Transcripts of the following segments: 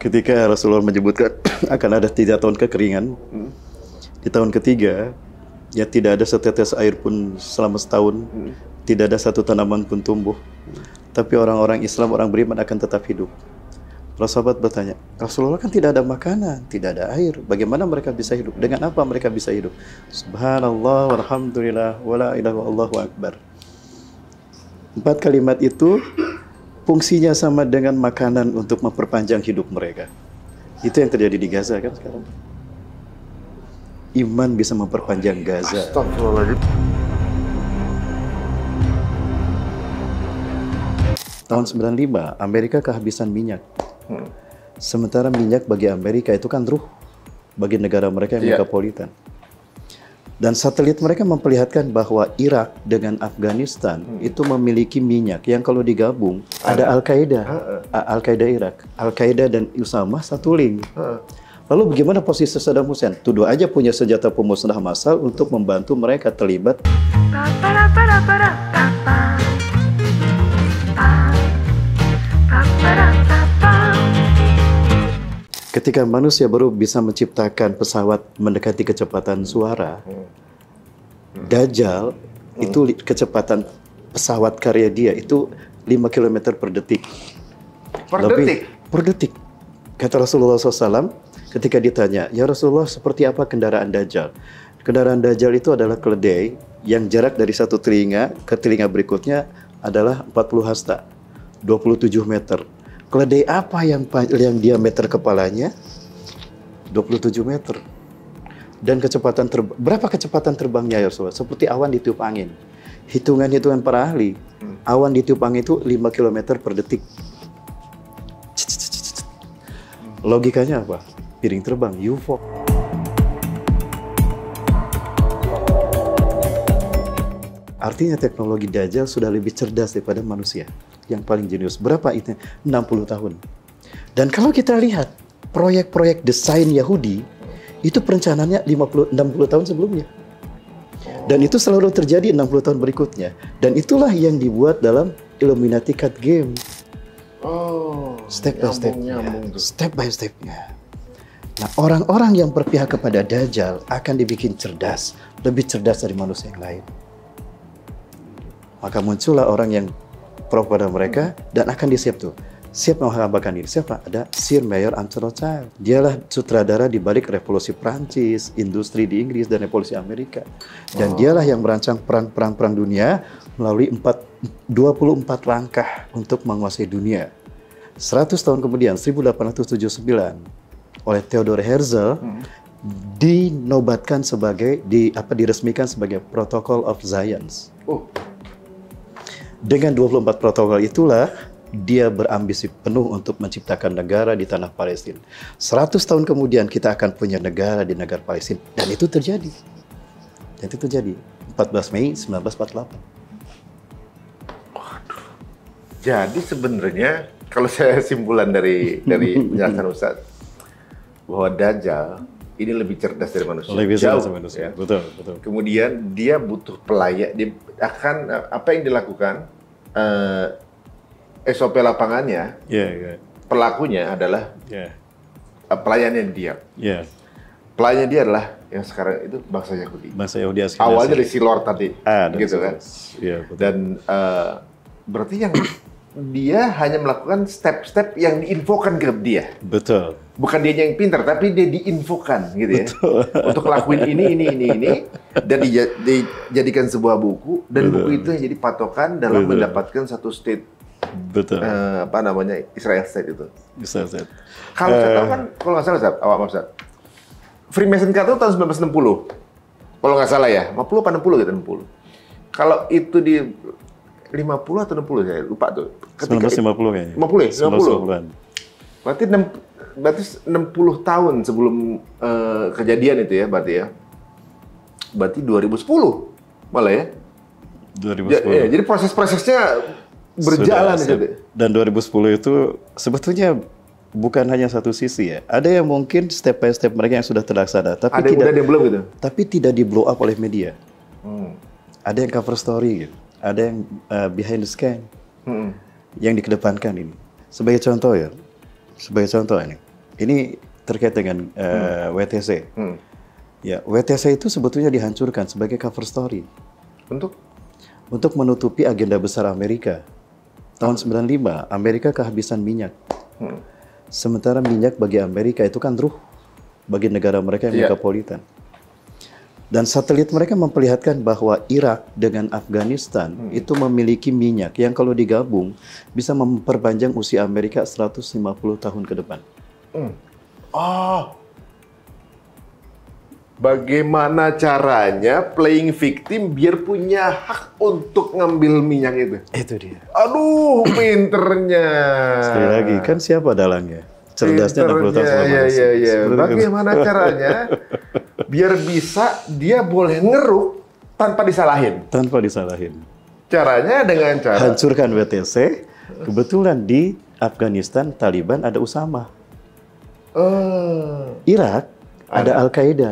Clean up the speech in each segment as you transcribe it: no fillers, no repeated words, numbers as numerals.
ketika Rasulullah menyebutkan akan ada 3 tahun kekeringan, di tahun ketiga, ya tidak ada setetes air pun selama setahun, tidak ada satu tanaman pun tumbuh. Tapi orang-orang Islam, orang beriman akan tetap hidup. Para sahabat bertanya, Rasulullah kan tidak ada makanan, tidak ada air, bagaimana mereka bisa hidup? Dengan apa mereka bisa hidup? Subhanallah, walhamdulillah, wala ilaha illallah, akbar. 4 kalimat itu fungsinya sama dengan makanan untuk memperpanjang hidup mereka. Itu yang terjadi di Gaza kan sekarang. Iman bisa memperpanjang Gaza. Astagfirullahaladzim. Tahun 95, Amerika kehabisan minyak. Sementara minyak bagi Amerika itu kan ruh, bagi negara mereka yang metropolitan. Dan satelit mereka memperlihatkan bahwa Irak dengan Afghanistan itu memiliki minyak yang kalau digabung ada Al-Qaeda, Al-Qaeda Irak, Al-Qaeda dan Usama satu link. Lalu bagaimana posisi Saddam Hussein? Tuduh aja punya senjata pemusnah massal untuk membantu mereka terlibat. Ketika manusia baru bisa menciptakan pesawat mendekati kecepatan suara, Dajjal itu kecepatan pesawat karya dia itu 5 km per detik. Per detik. Kata Rasulullah SAW ketika ditanya, ya Rasulullah seperti apa kendaraan Dajjal? Kendaraan Dajjal itu adalah keledai yang jarak dari satu telinga ke telinga berikutnya adalah 40 hasta, 27 meter. Keledai apa yang diameter kepalanya? 27 meter. Dan kecepatan berapa kecepatan terbangnya ya Rasulullah? Seperti awan ditiup angin. Hitungan-hitungan para ahli, awan ditiup angin itu 5 km per detik. Logikanya apa? Piring terbang, UFO. Artinya teknologi Dajjal sudah lebih cerdas daripada manusia. Yang paling jenius. Berapa itu? 60 tahun. Dan kalau kita lihat proyek-proyek desain Yahudi, itu perencanaannya 60 tahun sebelumnya. Dan itu selalu terjadi 60 tahun berikutnya. Dan itulah yang dibuat dalam Illuminati Card Game. Step by step-nya. Step by step-nya. Nah, orang-orang yang berpihak kepada Dajjal akan dibikin cerdas. Lebih cerdas dari manusia yang lain. Maka muncullah orang yang pro pada mereka dan akan disiap tuh. Siap menghambakan ini. Siapa? Ada Sir Mayer Rothschild. Dialah sutradara di balik revolusi Prancis, industri di Inggris dan revolusi Amerika. Dan dialah yang merancang perang dunia melalui 24 langkah untuk menguasai dunia. 100 tahun kemudian, 1879, oleh Theodor Herzl dinobatkan sebagai diresmikan sebagai Protocol of Science. Dengan 24 protokol itulah dia berambisi penuh untuk menciptakan negara di tanah Palestina. 100 tahun kemudian kita akan punya negara di negara Palestina. Dan itu terjadi. 14 Mei 1948. Waduh. Jadi sebenarnya kalau saya simpulan dari penjelasan Ustaz, bahwa Dajjal ini lebih cerdas dari manusia. Lebih cerdas dari manusia. Ya. Betul. Kemudian dia butuh pelayan. Dia akan apa yang dilakukan? SOP lapangannya, pelakunya adalah pelayannya dia. Pelayannya dia adalah yang sekarang itu bangsa Yahudi. Bangsa Yahudi asli. Awalnya dari Silor tadi, gitu kan? Ya, betul. Dan berarti yang dia hanya melakukan step-step yang diinfokan ke dia. Betul. Bukan dia yang pintar, tapi dia diinfokan gitu ya. Untuk lakuin ini, dan dijadikan sebuah buku, dan buku itu yang jadi patokan dalam mendapatkan satu state. Israel State itu. Israel State. Kalau saya tahu kan, kalau nggak salah, Ustaz, Freemason Card itu tahun 1960. Kalau nggak salah ya, 50 apa 60 gitu, 60. Kalau itu di 50 atau 60 saya lupa tuh. 1950 kayaknya. 50 ya? 50-an. Berarti 60 tahun sebelum kejadian itu ya, berarti 2010 malah ya. 2010. Jadi proses-prosesnya berjalan itu. Dan 2010 itu sebetulnya bukan hanya satu sisi ya. Ada yang mungkin step by step mereka yang sudah terlaksana, tapi ada yang belum gitu. Tapi tidak di blow up oleh media. Ada yang cover story gitu. Ada yang behind the scan yang dikedepankan ini. Sebagai contoh ini, Ini terkait dengan WTC. Ya, WTC itu sebetulnya dihancurkan sebagai cover story. Untuk menutupi agenda besar Amerika. Tahun 95, Amerika kehabisan minyak. Sementara minyak bagi Amerika itu kan ruh bagi negara mereka yang megapolitan. Dan satelit mereka memperlihatkan bahwa Irak dengan Afghanistan itu memiliki minyak yang kalau digabung bisa memperpanjang usia Amerika 150 tahun ke depan. Bagaimana caranya playing victim biar punya hak untuk ngambil minyak itu? Itu dia. Aduh, pinternya. Sekali lagi, kan siapa dalangnya? Cerdasnya 60 tahun sebelum manusia. Iya. Bagaimana caranya biar bisa dia boleh ngeruk tanpa disalahin? Tanpa disalahin. Caranya dengan cara hancurkan WTC. Kebetulan di Afghanistan Taliban ada Usama. Irak ada Al-Qaeda.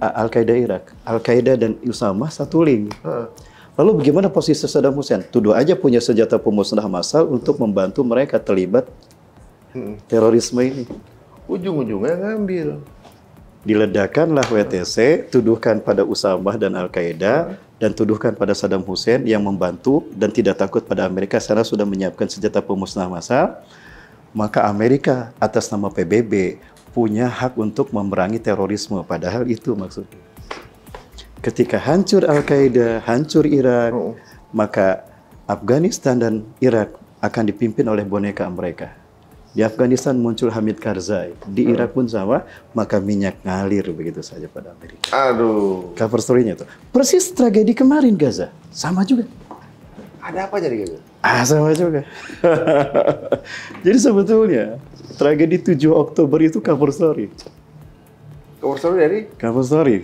Al-Qaeda Irak. Al-Qaeda dan Usama satu link. Lalu bagaimana posisi Saddam Hussein? Tuduh aja punya senjata pemusnah massal untuk membantu mereka terlibat terorisme ini. Ujung-ujungnya ngambil. Diledakkanlah WTC, tuduhkan pada Usama dan Al-Qaeda, dan tuduhkan pada Saddam Hussein yang membantu dan tidak takut pada Amerika karena sudah menyiapkan senjata pemusnah massal. Maka Amerika atas nama PBB punya hak untuk memerangi terorisme. Padahal itu maksudnya. Ketika hancur Al-Qaeda, hancur Irak, maka Afghanistan dan Irak akan dipimpin oleh boneka mereka. Di Afghanistan muncul Hamid Karzai, di Irak pun sama, maka minyak ngalir begitu saja pada Amerika. Aduh. Cover story-nya itu. Persis tragedi kemarin Gaza, sama juga. Ada apa jadi Gaza? Sama juga. Jadi sebetulnya tragedi 7 Oktober itu cover story. Cover story dari? Cover story.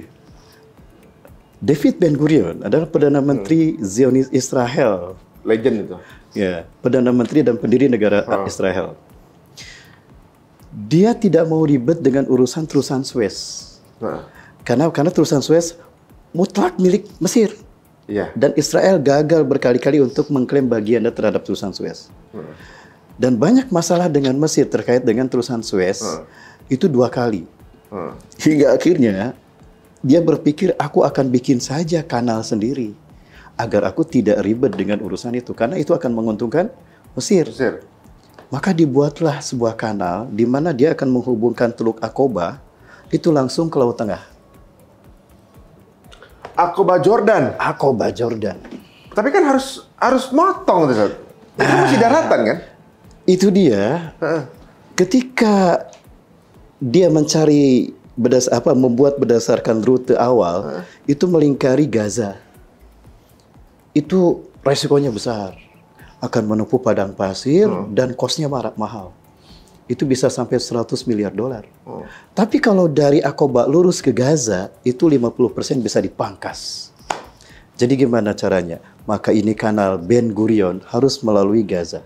David Ben Gurion adalah Perdana Menteri Zionis Israel. Legend itu. Ya, Perdana Menteri dan pendiri negara Israel. Dia tidak mau ribet dengan urusan terusan Suez. Karena terusan Suez mutlak milik Mesir. Dan Israel gagal berkali-kali untuk mengklaim bagiannya terhadap terusan Suez. Dan banyak masalah dengan Mesir terkait dengan terusan Suez. Itu 2 kali. Hingga akhirnya dia berpikir aku akan bikin saja kanal sendiri agar aku tidak ribet dengan urusan itu karena itu akan menguntungkan Mesir. Maka dibuatlah sebuah kanal di mana dia akan menghubungkan Teluk Aqaba itu langsung ke Laut Tengah. Aqaba Jordan. Aqaba Jordan. Tapi kan harus motong itu. Itu masih daratan kan? Itu dia. Ketika dia mencari membuat berdasarkan rute awal, itu melingkari Gaza. Itu resikonya besar. Akan menempuh padang pasir dan kosnya mahal. Itu bisa sampai 100 miliar dolar. Tapi kalau dari Aqaba lurus ke Gaza, itu 50% bisa dipangkas. Jadi gimana caranya? Maka ini kanal Ben Gurion harus melalui Gaza.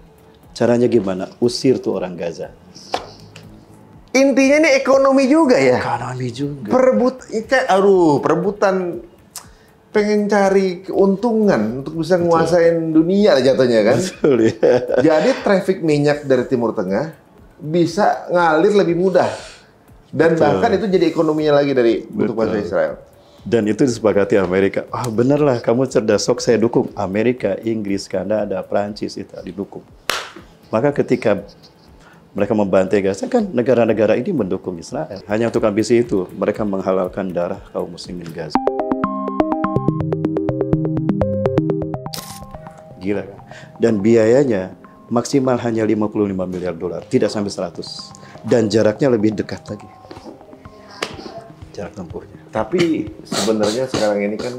Caranya gimana? Usir tuh orang Gaza. Intinya ini ekonomi juga ya? Ekonomi juga. Perebutan pengen cari keuntungan untuk bisa nguasain dunia lah jatuhnya kan? Betul ya. Jadi traffic minyak dari Timur Tengah bisa ngalir lebih mudah. Dan bahkan itu jadi ekonominya lagi dari untuk bangsa Israel. Dan itu disepakati Amerika. Bener lah, kamu cerdas, sok saya dukung. Amerika, Inggris, Kanada, Prancis itu didukung. Maka ketika mereka membantai Gaza, kan negara-negara ini mendukung Israel. Hanya untuk ambisi itu, mereka menghalalkan darah kaum muslimin Gaza. Gila kan? Dan biayanya maksimal hanya 55 miliar dolar, tidak sampai 100. Dan jaraknya lebih dekat lagi. Jarak tempuhnya. Tapi sebenarnya sekarang ini kan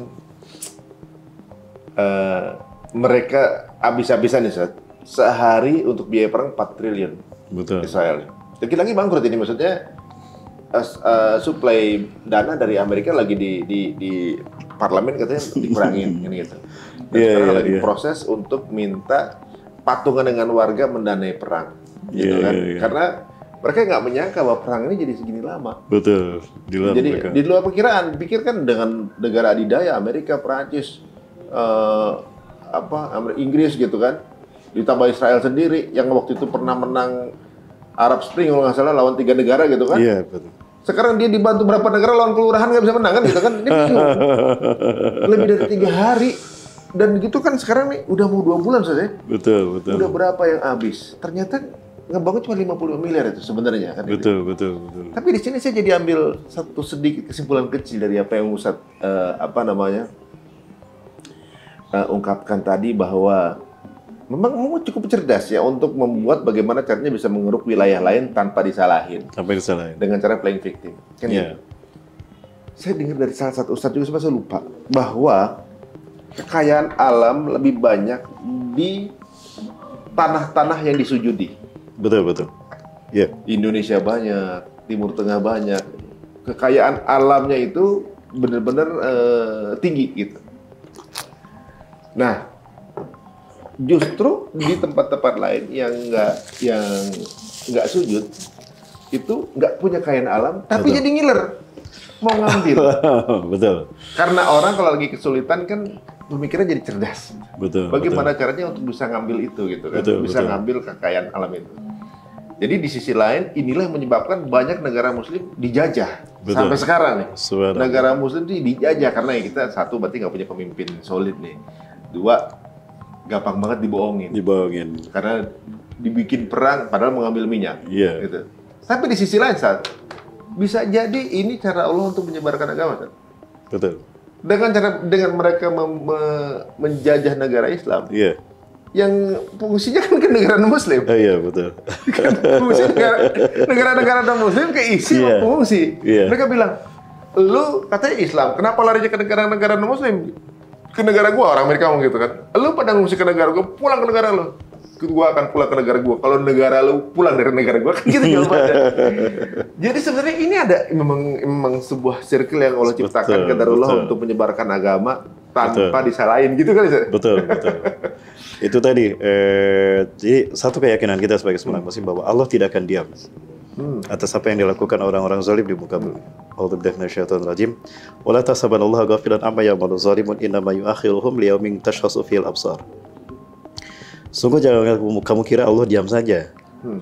mereka habis-habisan nih, sehari untuk biaya perang 4 triliun. Betul. Israel. Lagi bangkrut ini, maksudnya suplai dana dari Amerika lagi di parlemen katanya dikurangin gitu. Dan sekarang lagi proses untuk minta patungan dengan warga mendanai perang, gitu kan? Karena mereka nggak menyangka bahwa perang ini jadi segini lama. Betul. Di luar perkiraan, pikirkan dengan negara adidaya Amerika, Prancis, Inggris gitu kan, ditambah Israel sendiri yang waktu itu pernah menang Arab Spring kalau nggak salah lawan 3 negara gitu kan. Iya, betul. Sekarang dia dibantu berapa negara lawan kelurahan nggak bisa menang kan gitu kan. Ini bingung. Lebih dari 3 hari. Dan gitu kan sekarang nih udah mau 2 bulan saja. Betul, betul. Udah berapa yang habis? Ternyata ngebangun cuma 50 miliar itu sebenarnya kan. Betul, itu. betul. Tapi di sini saya jadi ambil satu sedikit kesimpulan kecil dari apa yang Ustadz ungkapkan tadi, bahwa memang cukup cerdas ya untuk membuat bagaimana caranya bisa mengeruk wilayah lain tanpa disalahin. Tanpa disalahin. Dengan cara playing victim. Kan Iya. Saya dengar dari salah satu ustadz juga, saya lupa, bahwa kekayaan alam lebih banyak di tanah-tanah yang disujudi. Betul, betul. Iya. Indonesia banyak, Timur Tengah banyak. Kekayaan alamnya itu benar-benar tinggi gitu. Nah, justru di tempat-tempat lain yang nggak sujud itu nggak punya kekayaan alam, tapi betul. jadi ngiler mau ngambil. Betul. Karena orang kalau lagi kesulitan kan pemikiran jadi cerdas. Betul. Bagaimana caranya untuk bisa ngambil itu gitu kan? Betul, bisa betul. ngambil kekayaan alam itu. Jadi di sisi lain inilah yang menyebabkan banyak negara Muslim dijajah. Betul. Sampai sekarang nih. Subhanallah. Negara Muslim dijajah karena ya kita satu berarti nggak punya pemimpin solid nih. 2 gampang banget dibohongin. Dibohongin. Karena dibikin perang padahal mengambil minyak. Iya. Gitu. Tapi di sisi lain saat bisa jadi ini cara Allah untuk menyebarkan agama, Sat. Betul. Dengan mereka menjajah negara Islam. Iya. Yang fungsinya kan ke negara non-Muslim. Iya, betul. Fungsi negara-negara non-Muslim keisi Iya. fungsi. Iya. Mereka bilang, lu katanya Islam, kenapa larinya ke negara-negara non-Muslim? Ke negara gua, orang Amerika ngomong gitu kan. Lu pada ngungsi ke negara gua, pulang ke negara lu. Gua akan pulang ke negara gua. Kalau negara lu pulang dari negara gua, kan gitu jawabannya. Jadi sebenarnya ini ada memang sebuah circle yang Allah ciptakan qadarullah untuk menyebarkan agama tanpa disalahin gitu kan. Betul, betul. Itu tadi, jadi satu keyakinan kita sebagai seorang muslim bahwa Allah tidak akan diam atas apa yang dilakukan orang-orang zalim di muka bumi. A'udzubillahi minasyaitonir rajim. Wala tahsabannallaha ghafilan amma ya'malu zalimun innama yu'akhiruhum liyaumin tashkhasu fihil absar. Sungguh jangan kamu kira Allah diam saja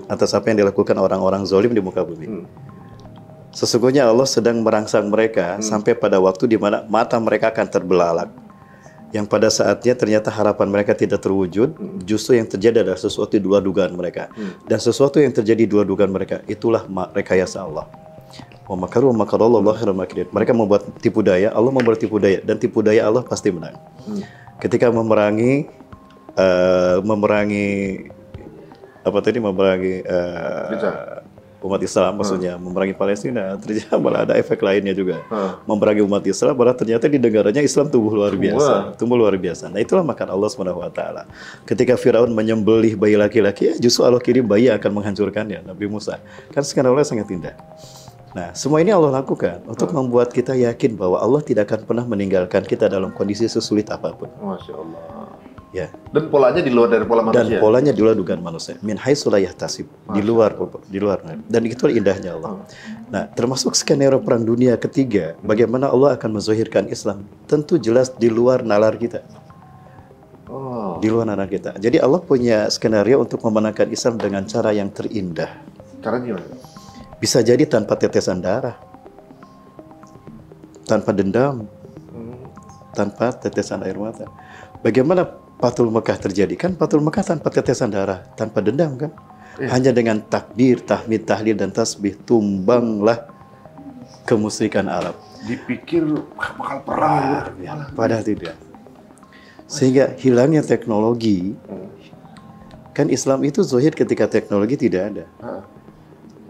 atas apa yang dilakukan orang-orang zalim di muka bumi. Sesungguhnya Allah sedang merangsang mereka sampai pada waktu di mana mata mereka akan terbelalak. Yang pada saatnya ternyata harapan mereka tidak terwujud, justru yang terjadi adalah sesuatu di luar dugaan mereka. Dan sesuatu yang terjadi di luar dugaan mereka, itulah rekayasa Allah. Wa makaru wa makarallahu khairul makirin. Mereka membuat tipu daya, Allah membuat tipu daya, dan tipu daya Allah pasti menang. Ketika memerangi umat Islam, maksudnya memerangi Palestina, ternyata malah ada efek lainnya juga. Memerangi umat Islam, malah ternyata di negaranya Islam tumbuh luar biasa. Tumbuh luar biasa. Nah, itulah makan Allah SWT. Ketika Firaun menyembelih bayi laki-laki, justru Allah kirim bayi yang akan menghancurkannya, Nabi Musa. Kan skenario sangat indah. Nah, semua ini Allah lakukan untuk membuat kita yakin bahwa Allah tidak akan pernah meninggalkan kita dalam kondisi sesulit apapun. Masya Allah. Ya. Dan polanya di luar dari pola manusia. Dan polanya di luar dugaan manusia. Min haitsu la yahtasib. Di luar. Dan itu indahnya Allah. Nah, termasuk skenario perang dunia ketiga, bagaimana Allah akan menzahirkan Islam? Tentu jelas di luar nalar kita. Di luar nalar kita. Jadi Allah punya skenario untuk memenangkan Islam dengan cara yang terindah. Caranya gimana? Bisa jadi tanpa tetesan darah. Tanpa dendam. Tanpa tetesan air mata. Bagaimana Fathul Mekah terjadi? Kan Fathul Mekah tanpa tetesan darah, tanpa dendam kan? Hanya dengan takbir, tahmid, tahlil, dan tasbih tumbanglah kemusyrikan Arab. Dipikir bakal perang. Padahal tidak. Sehingga hilangnya teknologi, kan Islam itu zahir ketika teknologi tidak ada.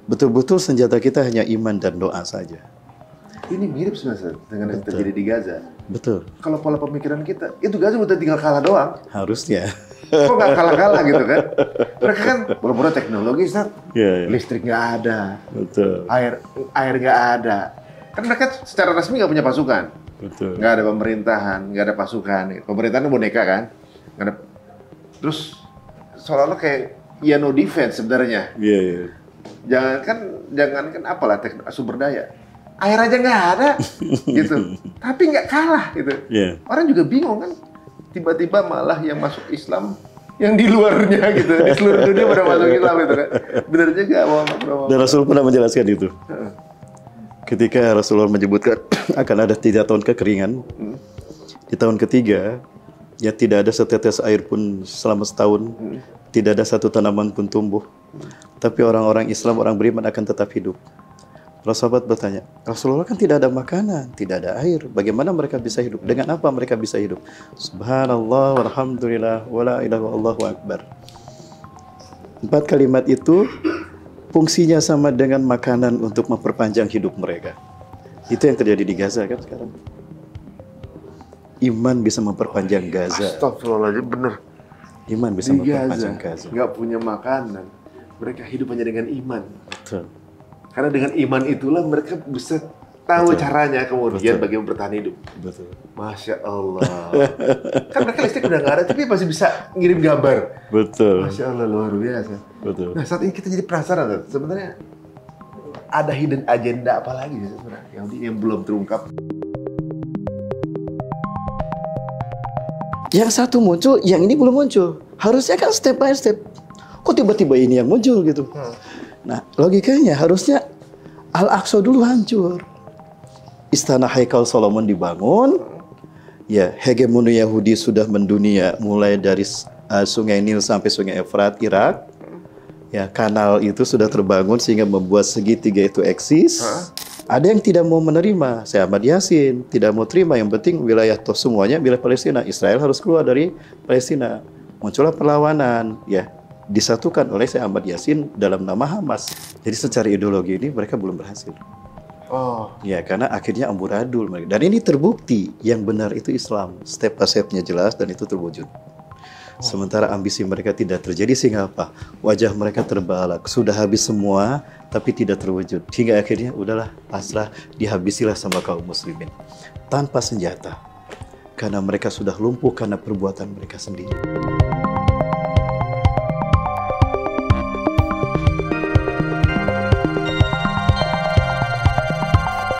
Betul-betul senjata kita hanya iman dan doa saja. Ini mirip sebenarnya dengan yang terjadi di Gaza. Betul. Kalau pola pemikiran kita, itu Gaza udah tinggal kalah doang. Harusnya. Kok nggak kalah-kalah gitu kan? Mereka kan boro-boro teknologi, Ustaz. Yeah. Listrik nggak ada. Betul. Air nggak ada. Kan mereka secara resmi nggak punya pasukan. Betul. Nggak ada pemerintahan, nggak ada pasukan. Pemerintahan boneka kan? Nggak ada. Terus seolah-olah kayak no defense sebenarnya. Iya. Jangan apalah sumber daya. Air aja nggak ada, gitu. Tapi nggak kalah, gitu. Yeah. Orang juga bingung kan. Tiba-tiba malah yang masuk Islam yang di luarnya gitu, di seluruh dunia pada masuk Islam gitu kan. Benar juga Muhammad. Dan Rasul pernah menjelaskan itu. Ketika Rasulullah menyebutkan akan ada 3 tahun kekeringan, di tahun ketiga, ya tidak ada setetes air pun selama setahun, tidak ada satu tanaman pun tumbuh. Tapi orang-orang Islam, orang beriman akan tetap hidup. Para sahabat bertanya, Rasulullah kan tidak ada makanan, tidak ada air. Bagaimana mereka bisa hidup? Dengan apa mereka bisa hidup? Subhanallah, walhamdulillah, wala ilaha Allahu akbar. 4 kalimat itu fungsinya sama dengan makanan untuk memperpanjang hidup mereka. Itu yang terjadi di Gaza kan sekarang. Iman bisa memperpanjang Gaza. Astagfirullahaladzim, bener. Iman bisa Di memperpanjang Gaza. nggak punya makanan. Mereka hidup hanya dengan iman. Betul. Karena dengan iman itulah mereka bisa tahu caranya kemudian bagaimana bertahan hidup. Betul. Masya Allah. Kan mereka listrik udah nggak ada, tapi masih bisa ngirim gambar. Betul. Masya Allah, luar biasa. Betul. Nah, saat ini kita jadi penasaran, sebenarnya ada hidden agenda apa lagi sih sebenarnya yang belum terungkap? Yang satu muncul, yang ini belum muncul. Harusnya kan step by step. Kok tiba-tiba ini yang muncul gitu? Nah, logikanya harusnya Al-Aqsa dulu hancur. Istana Haikal Solomon dibangun. Ya, hegemoni Yahudi sudah mendunia mulai dari Sungai Nil sampai Sungai Efrat, Irak. Ya, kanal itu sudah terbangun sehingga membuat segitiga itu eksis. Ada yang tidak mau menerima, Syekh Ahmad Yasin tidak mau terima, yang penting wilayah toh semuanya wilayah Palestina. Israel harus keluar dari Palestina. Muncullah perlawanan, ya, disatukan oleh Syekh Ahmad Yasin dalam nama Hamas. Jadi secara ideologi ini mereka belum berhasil. Oh, Ya, karena akhirnya amburadul mereka. Dan ini terbukti yang benar itu Islam. Step by step-nya jelas dan itu terwujud. Sementara ambisi mereka tidak terjadi sehingga apa? Wajah mereka terbalak. Sudah habis semua tapi tidak terwujud. Hingga akhirnya udahlah pasrah, dihabisilah sama kaum muslimin. Tanpa senjata. Karena mereka sudah lumpuh karena perbuatan mereka sendiri.